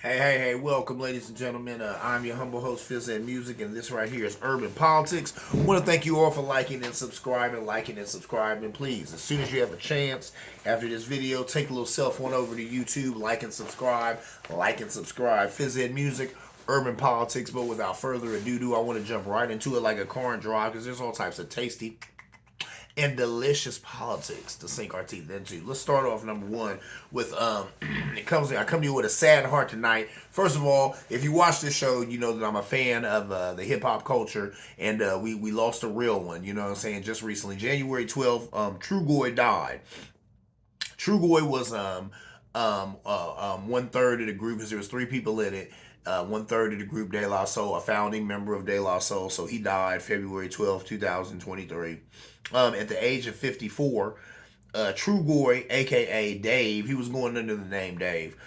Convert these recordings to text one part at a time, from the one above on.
Hey, welcome, ladies and gentlemen. I'm your humble host, Fizz and Music, and this right here is Urban Politics. I want to thank you all for liking and subscribing. Please, as soon as you have a chance after this video, take a little self one over to YouTube, like and subscribe. Fizz and Music, Urban Politics. But without further ado, I want to jump right into it like a car and drive because there's all types of tasty and delicious politics to sink our teeth into. Let's start off number one with I come to you with a sad heart tonight. First of all, if you watch this show, you know that I'm a fan of the hip hop culture, and we lost a real one. You know what I'm saying? Just recently, January 12th, Trugoy died. Trugoy was one third of the group because there was three people in it. One third of the group De La Soul, a founding member of De La Soul. So he died February 12th, 2023. At the age of 54, Trugoy, aka Dave, he was going under the name Dave,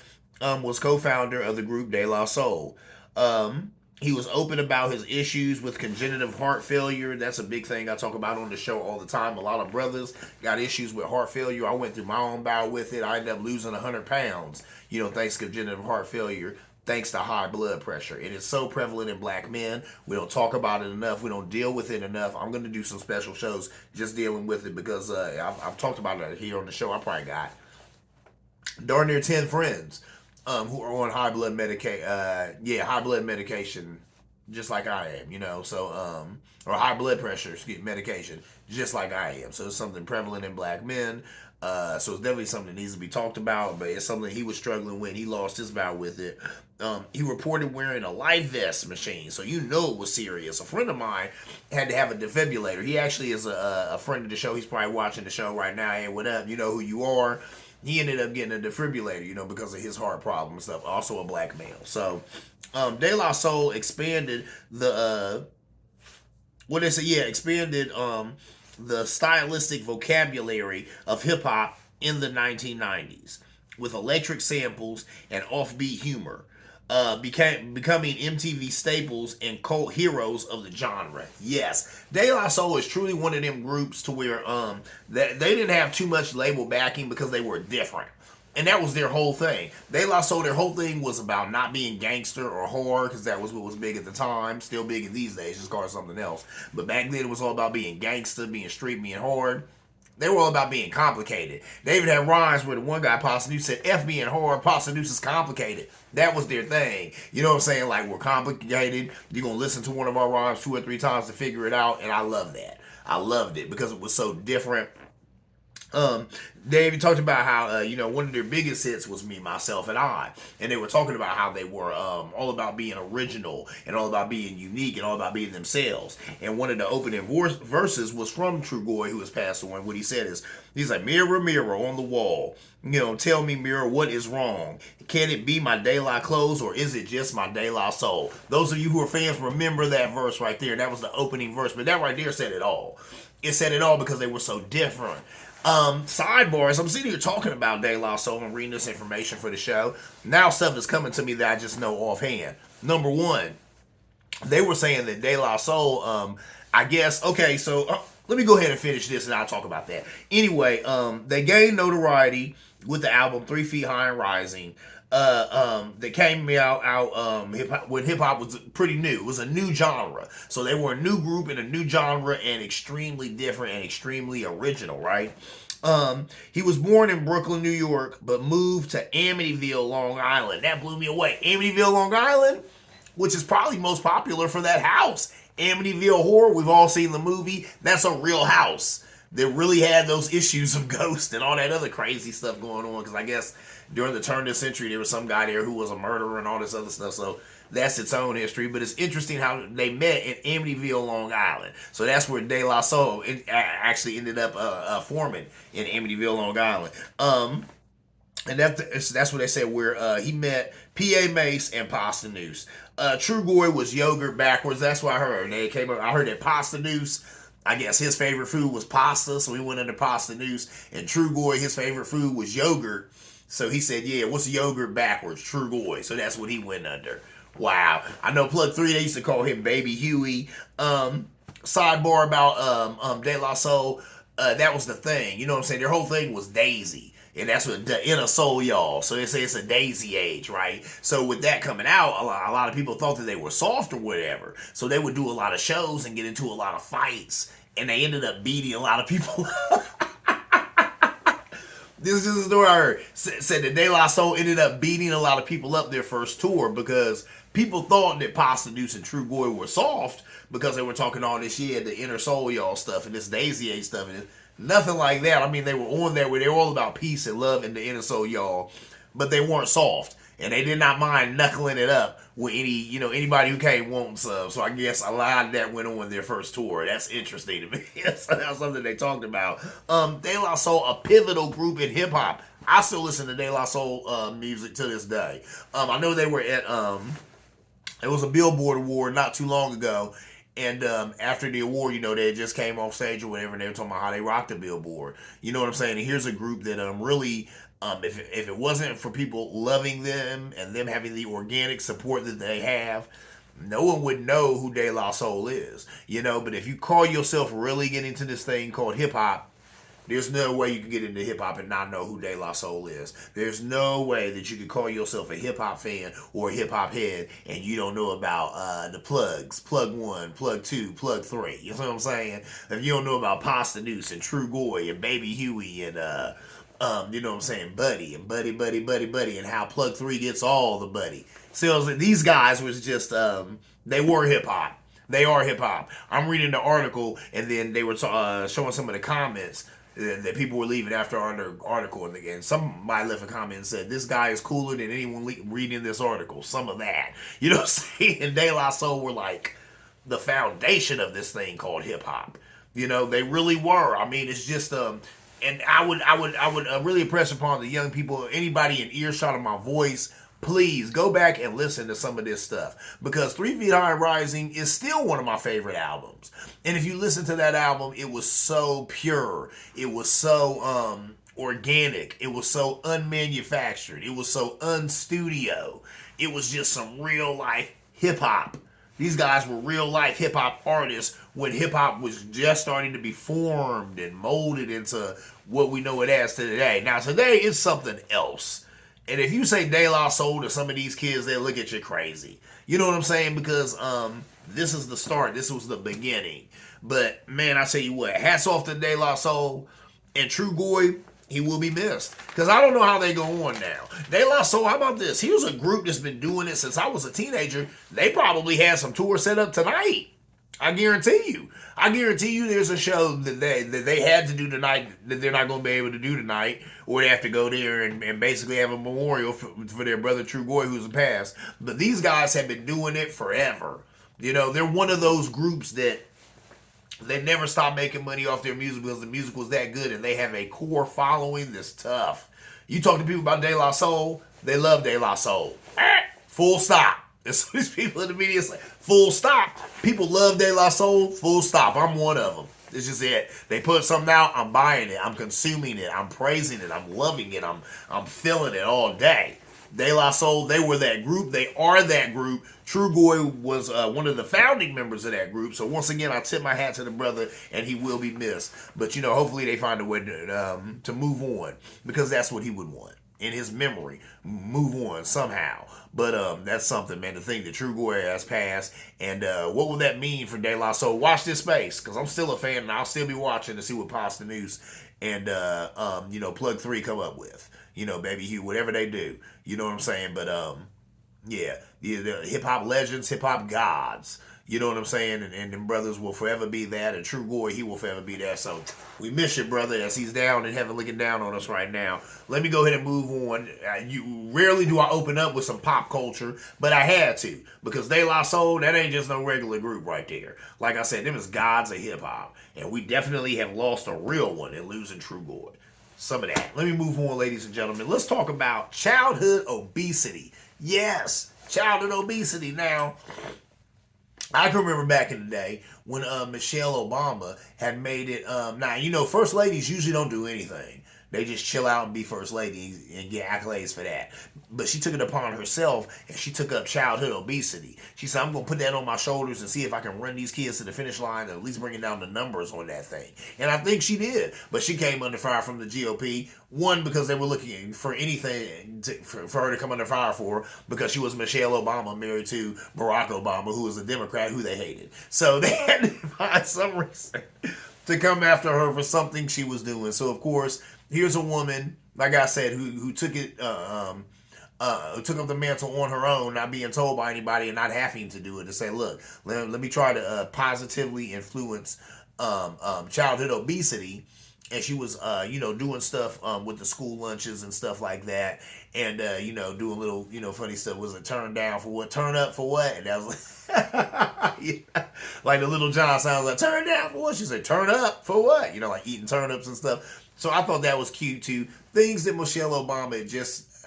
was co-founder of the group De La Soul. He was open about his issues with congenital heart failure. That's a big thing I talk about on the show all the time. A lot of brothers got issues with heart failure. I went through my own bout with it. I ended up losing 100 pounds, thanks to congenital heart failure, thanks to high blood pressure. It is so prevalent in black men. We don't talk about it enough. We don't deal with it enough. I'm going to do some special shows just dealing with it because I've talked about it here on the show. I probably got darn near 10 friends who are on high blood medication, just like I am, or high blood pressure, medication, just like I am. So it's something prevalent in black men. So it's definitely something that needs to be talked about, but it's something he was struggling with. He lost his bout with it. He reported wearing a life vest machine, so it was serious. A friend of mine had to have a defibrillator. He actually is a friend of the show. He's probably watching the show right now. Hey, what up? You know who you are. He ended up getting a defibrillator, because of his heart problem and stuff. Also a black male. So, De La Soul expanded the the stylistic vocabulary of hip hop in the 1990s with electric samples and offbeat humor. Becoming MTV staples and cult heroes of the genre. Yes, De La Soul is truly one of them groups to where they didn't have too much label backing because they were different. And that was their whole thing. De La Soul, their whole thing was about not being gangster or hard, because that was what was big at the time. Still big in these days, just called something else. But back then it was all about being gangster, being street, being hard. They were all about being complicated. They even had rhymes where the one guy, Pasta News, said, F being hard, Pasta News is complicated. That was their thing. You know what I'm saying? Like, we're complicated. You're going to listen to one of our rhymes 2 or 3 times to figure it out. And I love that. I loved it because it was so different. Dave talked about how one of their biggest hits was Me, Myself, and I, and they were talking about how they were all about being original and all about being unique and all about being themselves. And one of the opening verses was from Trugoy, who has passed away. What he said is, he's like, mirror, mirror on the wall, tell me, mirror, what is wrong? Can it be my De La clothes, or is it just my De La Soul? Those of you who are fans remember that verse right there. That was the opening verse, but that right there said it all. It said it all because they were so different. Sidebars, I'm sitting here talking about De La Soul and reading this information for the show. Now stuff is coming to me that I just know offhand. Number one, they were saying that De La Soul, I guess, okay, so let me go ahead and finish this and I'll talk about that. Anyway, they gained notoriety with the album 3 Feet High and Rising. They came out when hip hop was pretty new. It was a new genre, so they were a new group in a new genre and extremely different and extremely original, right? He was born in Brooklyn, New York, but moved to Amityville, Long Island. That blew me away. Amityville, Long Island, which is probably most popular for that house. Amityville Horror, we've all seen the movie. That's a real house that really had those issues of ghosts and all that other crazy stuff going on, because I guess during the turn of the century, there was some guy there who was a murderer and all this other stuff. So that's its own history. But it's interesting how they met in Amityville, Long Island. So that's where De La Soul actually ended up forming, in Amityville, Long Island. And that's what they said, where he met P.A. Mace and Pasta Noose. Trugoy was yogurt backwards. That's what I heard. I heard that Pasta Noose, I guess his favorite food was pasta, so he went under Pasta Noose. And Trugoy, his favorite food was yogurt. So he said, yeah, what's yogurt backwards? Trugoy. So that's what he went under. Wow. I know Plug 3, they used to call him Baby Huey. Sidebar about De La Soul. That was the thing. You know what I'm saying? Their whole thing was Daisy. And that's what the Inner Soul Y'all. So they say it's a daisy age, right? So with that coming out, a lot of people thought that they were soft or whatever. So they would do a lot of shows and get into a lot of fights. And they ended up beating a lot of people. This is just a story I heard. Said that De La Soul ended up beating a lot of people up their first tour because people thought that Pasta Deuce and True Goy were soft because they were talking all this shit, the Inner Soul Y'all stuff and this Daisy Age stuff. And nothing like that. I mean, they were on there where they were all about peace and love and the Inner Soul Y'all, but they weren't soft. And they did not mind knuckling it up with anybody who came wanting some. So I guess a lot of that went on their first tour. That's interesting to me. That's something they talked about. De La Soul, a pivotal group in hip hop. I still listen to De La Soul music to this day. I know they were at it was a Billboard award not too long ago. And after the award, they just came off stage or whatever, and they were talking about how they rocked the Billboard. You know what I'm saying? And here's a group that really, if it wasn't for people loving them and them having the organic support that they have, no one would know who De La Soul is. But if you call yourself really getting into this thing called hip hop, there's no way you can get into hip hop and not know who De La Soul is. There's no way that you could call yourself a hip hop fan or a hip hop head and you don't know about the plugs. Plug 1, plug 2, plug 3. You know what I'm saying? If you don't know about Pasta Deuce and True Goy and Baby Huey and you know what I'm saying, Buddy and Buddy and how plug 3 gets all the buddy. So these guys was just they were hip hop. They are hip hop. I'm reading the article and then they were showing some of the comments that people were leaving after our article, and somebody left a comment and said, this guy is cooler than anyone reading this article. Some of that. You know what I'm saying? And De La Soul were like the foundation of this thing called hip-hop. They really were. I mean, it's just, and I would really impress upon the young people, anybody in earshot of my voice, please go back and listen to some of this stuff, because 3 Feet High and Rising is still one of my favorite albums. And if you listen to that album, it was so pure. It was so organic. It was so unmanufactured. It was so unstudio. It was just some real life hip hop. These guys were real life hip hop artists when hip hop was just starting to be formed and molded into what we know it as today. Now today it's something else. And if you say De La Soul to some of these kids, they'll look at you crazy. You know what I'm saying? Because this is the start. This was the beginning. But, man, I tell you what. Hats off to De La Soul. And True Goy, he will be missed. Because I don't know how they go on now. De La Soul, how about this? Here's a group that's been doing it since I was a teenager. They probably had some tours set up tonight. I guarantee you. There's a show that they had to do tonight that they're not going to be able to do tonight, or they have to go there and basically have a memorial for their brother True Goy who's passed. But these guys have been doing it forever. They're one of those groups that they never stop making money off their music because the music was that good, and they have a core following that's tough. You talk to people about De La Soul, they love De La Soul. Full stop. As soon as people in the media say, full stop. People love De La Soul, full stop. I'm one of them. It's just it. They put something out, I'm buying it. I'm consuming it. I'm praising it. I'm loving it. I'm feeling it all day. De La Soul, they were that group. They are that group. True Goy was one of the founding members of that group. So once again, I tip my hat to the brother, and he will be missed. But, hopefully they find a way to move on, because that's what he would want. In his memory, move on somehow. But that's something, man, to think that True Goy has passed. And what will that mean for De La Soul? Watch this space, because I'm still a fan, and I'll still be watching to see what Pasta Deuce and Plug 3 come up with. Baby Hugh, whatever they do. You know what I'm saying? But yeah, the hip-hop legends, hip-hop gods. You know what I'm saying? And them brothers will forever be that. And True Goy, he will forever be that. So we miss you, brother, as he's down in heaven looking down on us right now. Let me go ahead and move on. Rarely do I open up with some pop culture, but I had to. Because De La Soul, that ain't just no regular group right there. Like I said, them is gods of hip-hop. And we definitely have lost a real one in losing True Goy. Some of that. Let me move on, ladies and gentlemen. Let's talk about childhood obesity. Yes, childhood obesity. Now, I can remember back in the day when Michelle Obama had made it. Now, first ladies usually don't do anything. They just chill out and be first lady and get accolades for that. But she took it upon herself and she took up childhood obesity. She said, I'm going to put that on my shoulders and see if I can run these kids to the finish line and at least bringing down the numbers on that thing. And I think she did. But she came under fire from the GOP. One, because they were looking for anything for her to come under fire for, because she was Michelle Obama married to Barack Obama, who was a Democrat who they hated. So they had to find some reason to come after her for something she was doing. So, of course, here's a woman, like I said, who took it, took up the mantle on her own, not being told by anybody and not having to do it, to say, look, let me try to positively influence childhood obesity. And she was, doing stuff with the school lunches and stuff like that. And, doing little, funny stuff. Was it turn down for what? Turn up for what? And that was like, yeah. Like the Little John sounds like, turn down for what? She said, turn up for what? Like eating turnips and stuff. So I thought that was cute too. Things that Michelle Obama just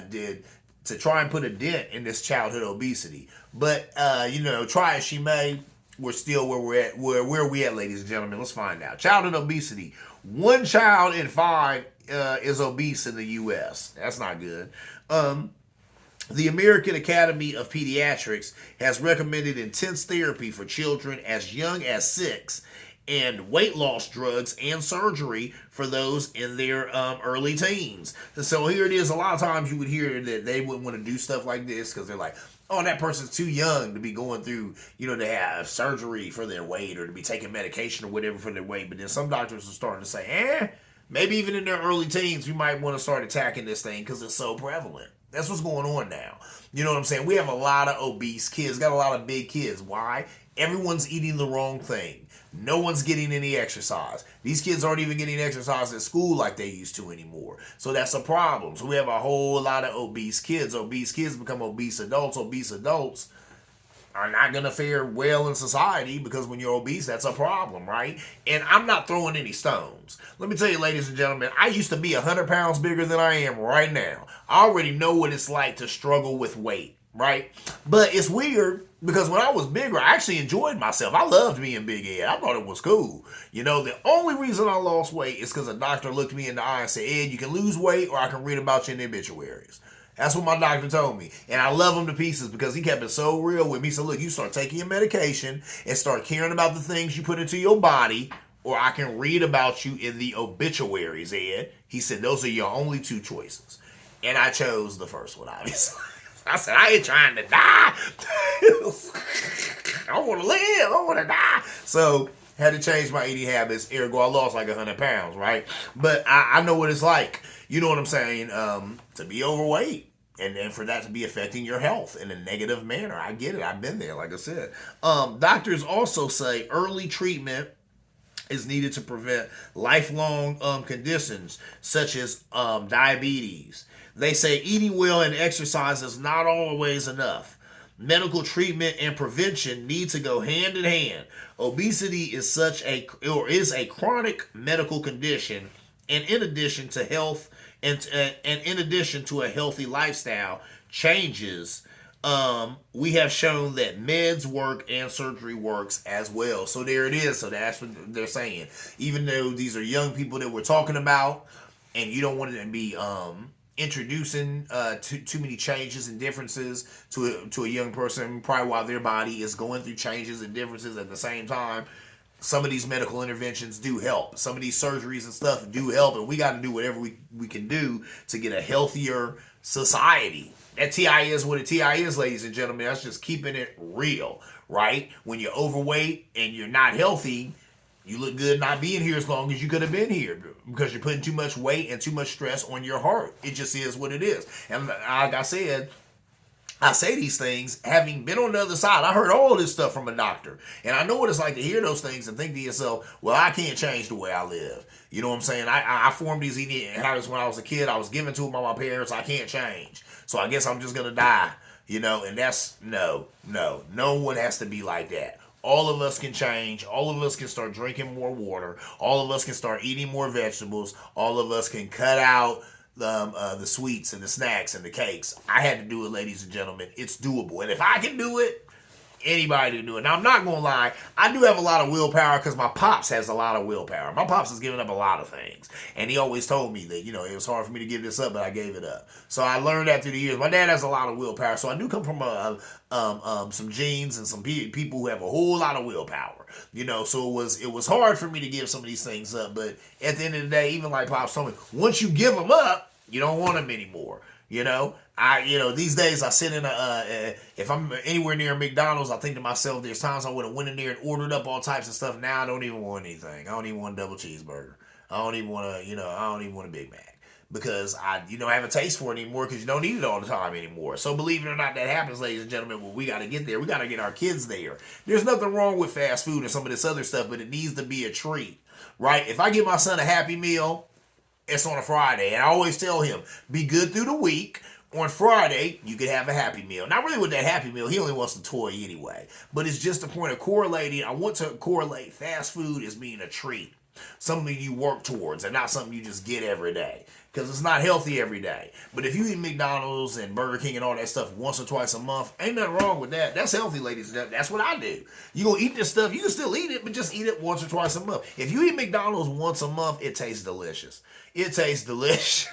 did to try and put a dent in this childhood obesity. But, try as she may, we're still where we're at. Where are we at, ladies and gentlemen? Let's find out. Childhood obesity. 1 child in 5 is obese in the U.S. That's not good. The American Academy of Pediatrics has recommended intense therapy for children as young as 6 and weight loss drugs and surgery for those in their early teens. So here it is. A lot of times you would hear that they wouldn't want to do stuff like this because they're like, oh, that person's too young to be going through, to have surgery for their weight or to be taking medication or whatever for their weight. But then some doctors are starting to say, maybe even in their early teens, we might want to start attacking this thing because it's so prevalent. That's what's going on now. You know what I'm saying? We have a lot of obese kids, got a lot of big kids. Why? Everyone's eating the wrong thing. No one's getting any exercise. These kids aren't even getting exercise at school like they used to anymore. So that's a problem. So we have a whole lot of obese kids. Obese kids become obese adults. Obese adults are not going to fare well in society because when you're obese, that's a problem, right? And I'm not throwing any stones. Let me tell you, ladies and gentlemen, I used to be 100 pounds bigger than I am right now. I already know what it's like to struggle with weight, right? But it's weird because when I was bigger, I actually enjoyed myself. I loved being big Ed. I thought it was cool. The only reason I lost weight is because a doctor looked me in the eye and said, Ed, you can lose weight or I can read about you in the obituaries. That's what my doctor told me. And I love him to pieces because he kept it so real with me. So look, you start taking your medication and start caring about the things you put into your body, or I can read about you in the obituaries, Ed. He said, those are your only 2 choices. And I chose the first one, obviously. I said, I ain't trying to die. I want to live. I want to die. So, had to change my eating habits. Ergo, I lost like 100 pounds, right? But I know what it's like. You know what I'm saying? To be overweight. And for that to be affecting your health in a negative manner. I get it. I've been there, like I said. Doctors also say early treatment is needed to prevent lifelong conditions such as diabetes. They say eating well and exercise is not always enough. Medical treatment and prevention need to go hand in hand. Obesity is a chronic medical condition, and in addition to health and in addition to a healthy lifestyle changes, we have shown that meds work and surgery works as well. So there it is. So that's what they're saying. Even though these are young people that we're talking about, and you don't want to be introducing too many changes and differences to a young person, probably while their body is going through changes and differences at the same time. Some of these medical interventions do help. Some of these surgeries and stuff do help, and we got to do whatever we can do to get a healthier society. That TI is what a TI is, ladies and gentlemen. That's just keeping it real, right? When you're overweight and you're not healthy, you look good not being here as long as you could have been here because you're putting too much weight and too much stress on your heart. It just is what it is. And like I said, I say these things having been on the other side. I heard all this stuff from a doctor. And I know what it's like to hear those things and think to yourself, well, I can't change the way I live. You know what I'm saying? I formed these eating habits when I was a kid. I was given to them by my parents. I can't change. So I guess I'm just going to die. And that's, no one has to be like that. All of us can change. All of us can start drinking more water. All of us can start eating more vegetables. All of us can cut out the sweets and the snacks and the cakes. I had to do it, ladies and gentlemen. It's doable. And if I can do it, anybody to do it. Now, I'm not going to lie. I do have a lot of willpower because my pops has a lot of willpower. My pops has given up a lot of things. And he always told me that, it was hard for me to give this up, but I gave it up. So I learned that through the years. My dad has a lot of willpower. So I do come from some genes and some people who have a whole lot of willpower. So it was hard for me to give some of these things up. But at the end of the day, even like Pops told me, once you give them up, you don't want them anymore. These days I sit in if I'm anywhere near McDonald's, I think to myself, there's times I would have went in there and ordered up all types of stuff. Now I don't even want anything. I don't even want a double cheeseburger. I don't even want a Big Mac because I have a taste for it anymore because you don't eat it all the time anymore. So believe it or not, that happens, ladies and gentlemen. Well, we got to get there. We got to get our kids there. There's nothing wrong with fast food and some of this other stuff, but it needs to be a treat, right? If I give my son a Happy Meal, it's on a Friday. And I always tell him, be good through the week. On Friday, you could have a Happy Meal. Not really with that Happy Meal. He only wants the toy anyway. But it's just a point of correlating. I want to correlate fast food as being a treat. Something you work towards and not something you just get every day. Because it's not healthy every day. But if you eat McDonald's and Burger King and all that stuff once or twice a month, ain't nothing wrong with that. That's healthy, ladies and gentlemen. That's what I do. You gonna eat this stuff, you can still eat it, but just eat it once or twice a month. If you eat McDonald's once a month, it tastes delicious. It tastes delicious.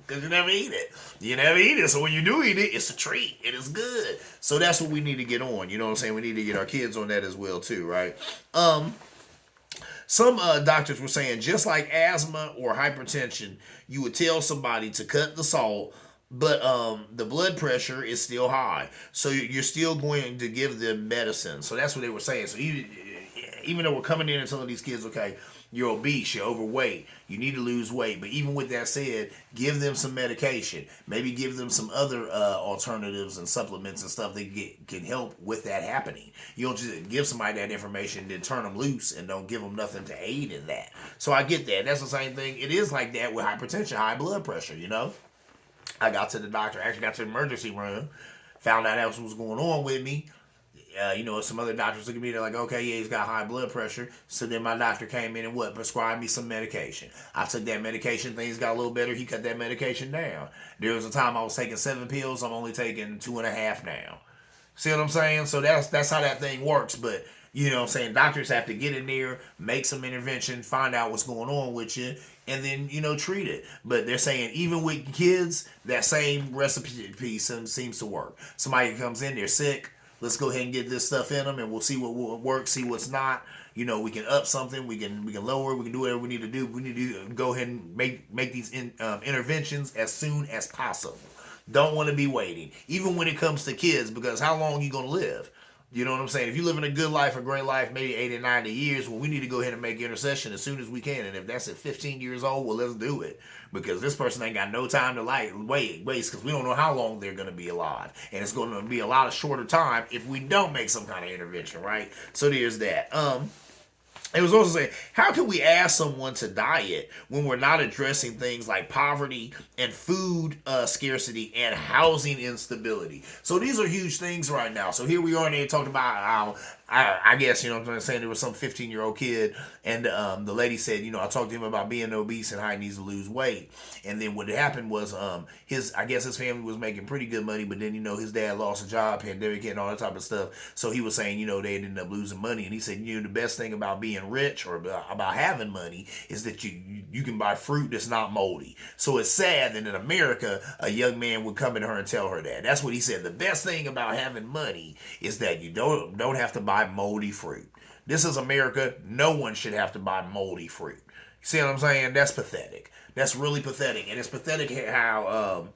Because you never eat it. You never eat it. So when you do eat it, it's a treat. It is good. So that's what we need to get on. You know what I'm saying? We need to get our kids on that as well too, right? Some doctors were saying just like asthma or hypertension, you would tell somebody to cut the salt, but the blood pressure is still high. So you're still going to give them medicine. So that's what they were saying. So even though we're coming in and telling these kids, okay, you're obese, you're overweight, you need to lose weight. But even with that said, give them some medication. Maybe give them some other alternatives and supplements and stuff that can help with that happening. You don't just give somebody that information and then turn them loose and don't give them nothing to aid in that. So I get that. That's the same thing. It is like that with hypertension, high blood pressure, I got to the doctor, actually got to the emergency room, found out that's what was going on with me. Some other doctors look at me, they're like, okay, yeah, he's got high blood pressure. So then my doctor came in and prescribed me some medication. I took that medication, things got a little better. He cut that medication down. There was a time I was taking 7 pills. I'm only taking 2.5 now. See what I'm saying? So that's how that thing works. But, doctors have to get in there, make some intervention, find out what's going on with you, and then, treat it. But they're saying even with kids, that same recipe seems to work. Somebody comes in, they're sick. Let's go ahead and get this stuff in them, and we'll see what will work, see what's not. We can up something, we can lower it, we can do whatever we need to do. We need to go ahead and make these interventions as soon as possible. Don't want to be waiting, even when it comes to kids, because how long are you going to live? You know what I'm saying? If you're living a good life, a great life, maybe 80, 90 years, well, we need to go ahead and make intercession as soon as we can. And if that's at 15 years old, well, let's do it. Because this person ain't got no time to waste, because we don't know how long they're going to be alive. And it's going to be a lot of shorter time if we don't make some kind of intervention, right? So there's that. It was also saying, how can we ask someone to diet when we're not addressing things like poverty and food scarcity and housing instability? So these are huge things right now. So here we are, and they talked about how, I guess, what I'm saying, there was some 15-year-old kid, and the lady said, I talked to him about being obese and how he needs to lose weight. And then what happened was his family was making pretty good money, but then, his dad lost a job, pandemic and all that type of stuff. So he was saying, they ended up losing money. And he said, the best thing about being rich or about having money is that you can buy fruit that's not moldy. So it's sad that in America, a young man would come to her and tell her that. That's what he said. The best thing about having money is that you don't have to buy moldy fruit. This is America. No one should have to buy moldy fruit. See what I'm saying? That's pathetic. That's really pathetic. And it's pathetic how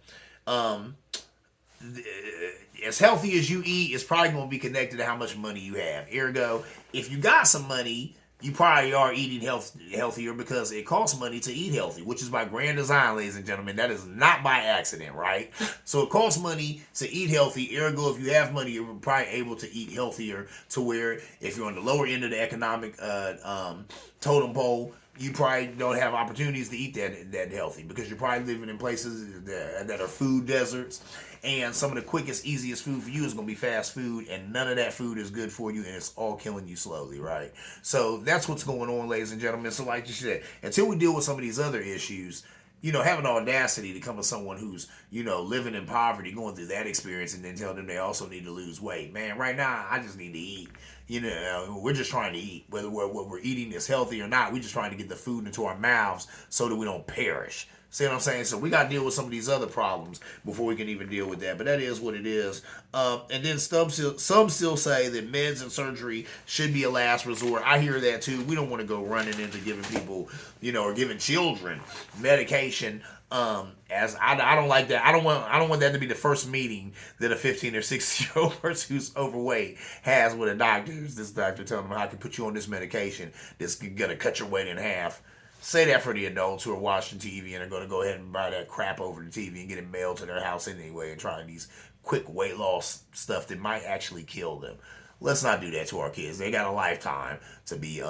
as healthy as you eat is probably going to be connected to how much money you have. Ergo, if you got some money, you probably are eating healthier because it costs money to eat healthy, which is by grand design, ladies and gentlemen. That is not by accident, right? So it costs money to eat healthy. Ergo, if you have money, you're probably able to eat healthier, to where if you're on the lower end of the economic totem pole, you probably don't have opportunities to eat that healthy, because you're probably living in places that are food deserts. And some of the quickest, easiest food for you is going to be fast food, and none of that food is good for you, and it's all killing you slowly, right? So that's what's going on, ladies and gentlemen. So like you said, until we deal with some of these other issues, having the audacity to come to someone who's, living in poverty, going through that experience, and then tell them they also need to lose weight. Man, right now, I just need to eat. We're just trying to eat. Whether what we're eating is healthy or not, we're just trying to get the food into our mouths so that we don't perish. See what I'm saying? So we got to deal with some of these other problems before we can even deal with that. But that is what it is. And then some still say that meds and surgery should be a last resort. I hear that too. We don't want to go running into giving people, or giving children medication. As I don't like that. I don't want that to be the first meeting that a 15 or 16-year-old person who's overweight has with a doctor. This doctor telling them, I can put you on this medication that's gonna cut your weight in half. Say that for the adults who are watching TV and are going to go ahead and buy that crap over the TV and get it mailed to their house anyway and trying these quick weight loss stuff that might actually kill them. Let's not do that to our kids. They got a lifetime to be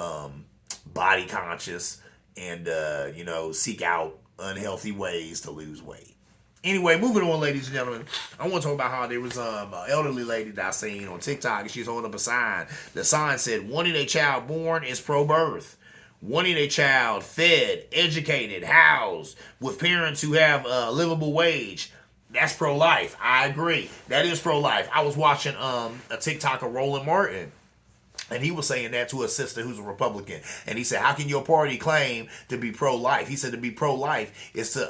body conscious and seek out unhealthy ways to lose weight. Anyway, moving on, ladies and gentlemen, I want to talk about how there was an elderly lady that I seen on TikTok, and she's holding up a sign. The sign said, "Wanting a child born is pro-birth. Wanting a child fed, educated, housed, with parents who have a livable wage, that's pro-life." I agree. That is pro-life. I was watching a TikToker, Roland Martin, and he was saying that to a sister who's a Republican. And he said, how can your party claim to be pro-life? He said to be pro-life is to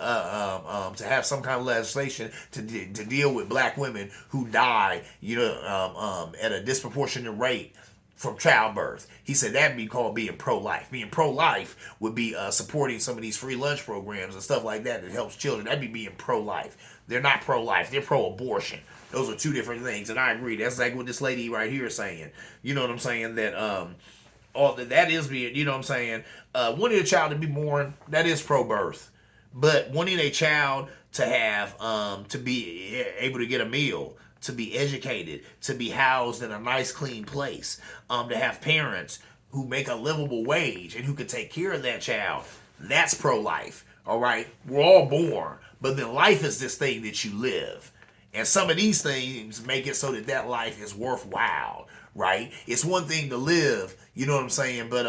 have some kind of legislation to deal with black women who die, at a disproportionate rate from childbirth. He said that'd be called being pro-life. Being pro-life would be supporting some of these free lunch programs and stuff like that helps children. That'd be being pro-life. They're not pro-life. They're pro-abortion. Those are two different things, and I agree. That's like what this lady right here is saying. You know what I'm saying? That all that is being. You know what I'm saying? Wanting a child to be born, that is pro-birth. But wanting a child to have to be able to get a meal, to be educated, to be housed in a nice, clean place, to have parents who make a livable wage and who can take care of that child, that's pro-life, all right? We're all born, but then life is this thing that you live. And some of these things make it so that life is worthwhile, right? It's one thing to live, you know what I'm saying, but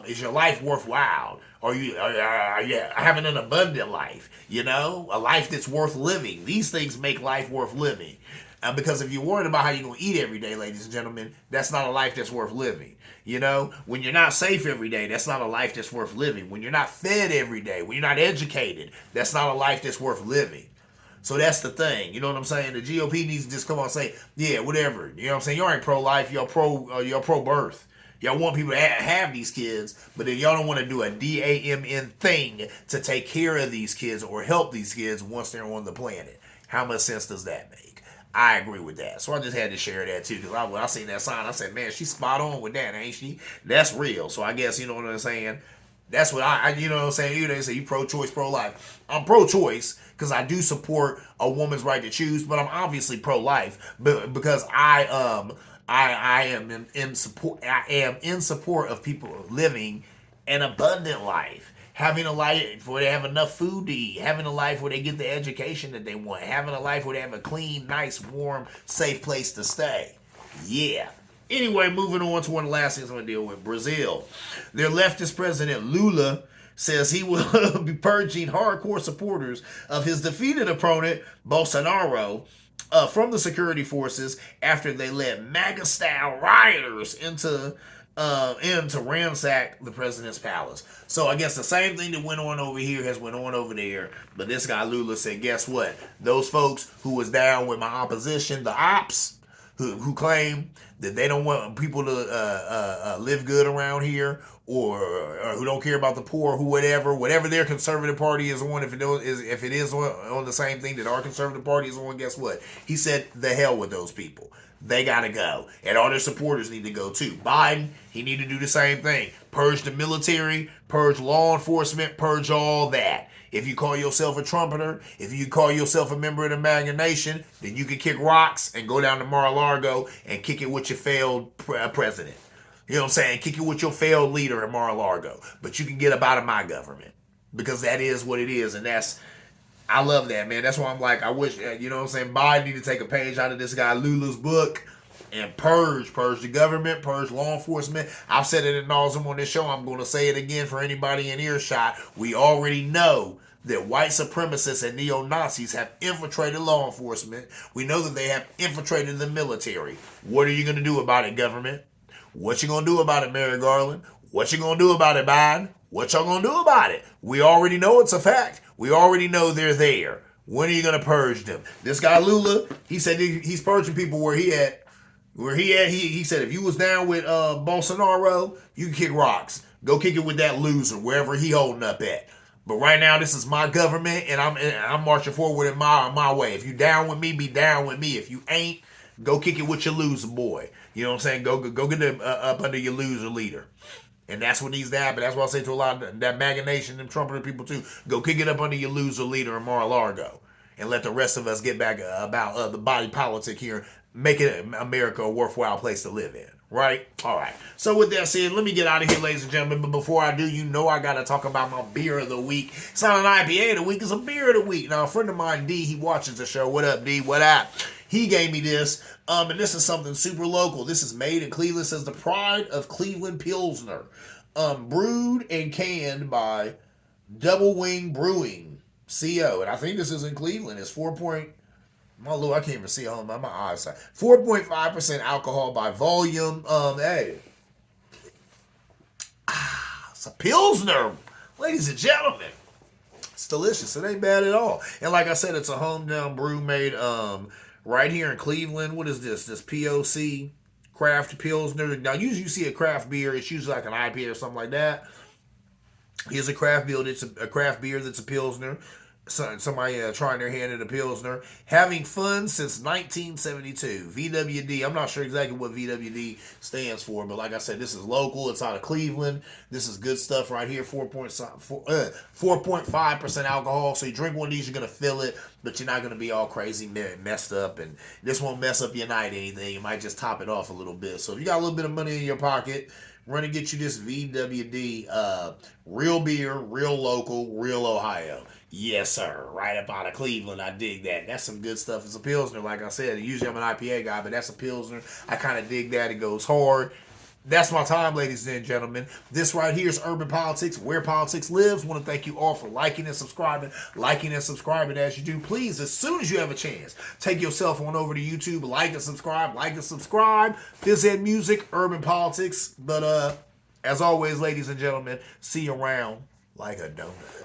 is your life worthwhile? Are you having an abundant life, a life that's worth living? These things make life worth living. Because if you're worried about how you're going to eat every day, ladies and gentlemen, that's not a life that's worth living. When you're not safe every day, that's not a life that's worth living. When you're not fed every day, when you're not educated, that's not a life that's worth living. So that's the thing. You know what I'm saying? The GOP needs to just come on and say, yeah, whatever. You know what I'm saying? Y'all ain't pro-life. Y'all pro-birth. Y'all want people to have these kids, but then y'all don't want to do a DAMN thing to take care of these kids or help these kids once they're on the planet. How much sense does that make? I agree with that. So I just had to share that too, because when I seen that sign, I said, man, she's spot on with that, ain't she? That's real. So I guess, you know what I'm saying? That's what I you know what I'm saying? They say you pro-choice, pro-life. I'm pro-choice because I do support a woman's right to choose, but I'm obviously pro-life because I am in support. I am in support of people living an abundant life. Having a life where they have enough food to eat. Having a life where they get the education that they want. Having a life where they have a clean, nice, warm, safe place to stay. Yeah. Anyway, moving on to one of the last things I'm going to deal with. Brazil. Their leftist president, Lula, says he will be purging hardcore supporters of his defeated opponent, Bolsonaro, from the security forces after they led MAGA-style rioters into ransack the president's palace. So I guess the same thing that went on over here has went on over there. But this guy Lula said, guess what? Those folks who was down with my opposition, the ops, who claim that they don't want people to live good around here, or who don't care about the poor, whatever their conservative party is on, if it is on the same thing that our conservative party is on, guess what? He said, the hell with those people. They got to go. And all their supporters need to go too. Biden, he need to do the same thing. Purge the military, purge law enforcement, purge all that. If you call yourself a trumpeter, if you call yourself a member of the MAGA Nation, then you can kick rocks and go down to Mar-a-Lago and kick it with your failed president. You know what I'm saying? Kick it with your failed leader in Mar-a-Lago. But you can get up out of my government. Because that is what it is. And I love that, man. That's why I'm like, I wish, you know what I'm saying, Biden need to take a page out of this guy Lula's book and purge the government, purge law enforcement. I've said it ad nauseum on this show. I'm going to say it again for anybody in earshot. We already know that white supremacists and neo-Nazis have infiltrated law enforcement. We know that they have infiltrated the military. What are you going to do about it, government? What you going to do about it, Merrick Garland? What you going to do about it, Biden? What y'all going to do about it? We already know it's a fact. We already know they're there. When are you going to purge them? This guy Lula, he said he's purging people where he at. He said if you was down with Bolsonaro, you can kick rocks. Go kick it with that loser wherever he holding up at. But right now, this is my government, and I'm marching forward in my way. If you down with me, be down with me. If you ain't, go kick it with your loser boy. You know what I'm saying? Go get up under your loser leader. And that's what needs to happen. That's what I say to a lot of that MAGA Nation and Trumper people too. Go kick it up under your loser leader in Mar-a-Lago. And let the rest of us get back about the body politic here. Make it America a worthwhile place to live in. Right? All right. So with that said, let me get out of here, ladies and gentlemen. But before I do, you know I got to talk about my beer of the week. It's not an IPA of the week. It's a beer of the week. Now, a friend of mine, D, he watches the show. What up, D? What up? He gave me this. And this is something super local. This is made in Cleveland. It says the Pride of Cleveland Pilsner. Brewed and canned by Double Wing Brewing CO. And I think this is in Cleveland. It's 4. My Lord, I can't even see on my eyesight. 4.5% alcohol by volume. Hey. It's a Pilsner. Ladies and gentlemen. It's delicious. It ain't bad at all. And like I said, it's a hometown brew made right here in Cleveland. What is this? This POC craft Pilsner. Now, usually you see a craft beer. It's usually like an IPA or something like that. Here's a craft beer. It's a craft beer that's a Pilsner. Somebody trying their hand at a Pilsner. Having fun since 1972. VWD. I'm not sure exactly what VWD stands for, but like I said, this is local. It's out of Cleveland. This is good stuff right here. 4.5% alcohol. So you drink one of these, you're going to feel it, but you're not going to be all crazy messed up. And this won't mess up your night or anything. You might just top it off a little bit. So if you got a little bit of money in your pocket, run and get you this VWD. Real beer, real local, real Ohio. Yes, sir. Right up out of Cleveland. I dig that. That's some good stuff. It's a Pilsner, like I said. Usually I'm an IPA guy, but that's a Pilsner. I kind of dig that. It goes hard. That's my time, ladies and gentlemen. This right here is Urban Politics, where politics lives. I want to thank you all for liking and subscribing. Liking and subscribing as you do. Please, as soon as you have a chance, take your cell phone over to YouTube, like and subscribe, Fizz Ed Music, Urban Politics. But as always, ladies and gentlemen, see you around like a donut.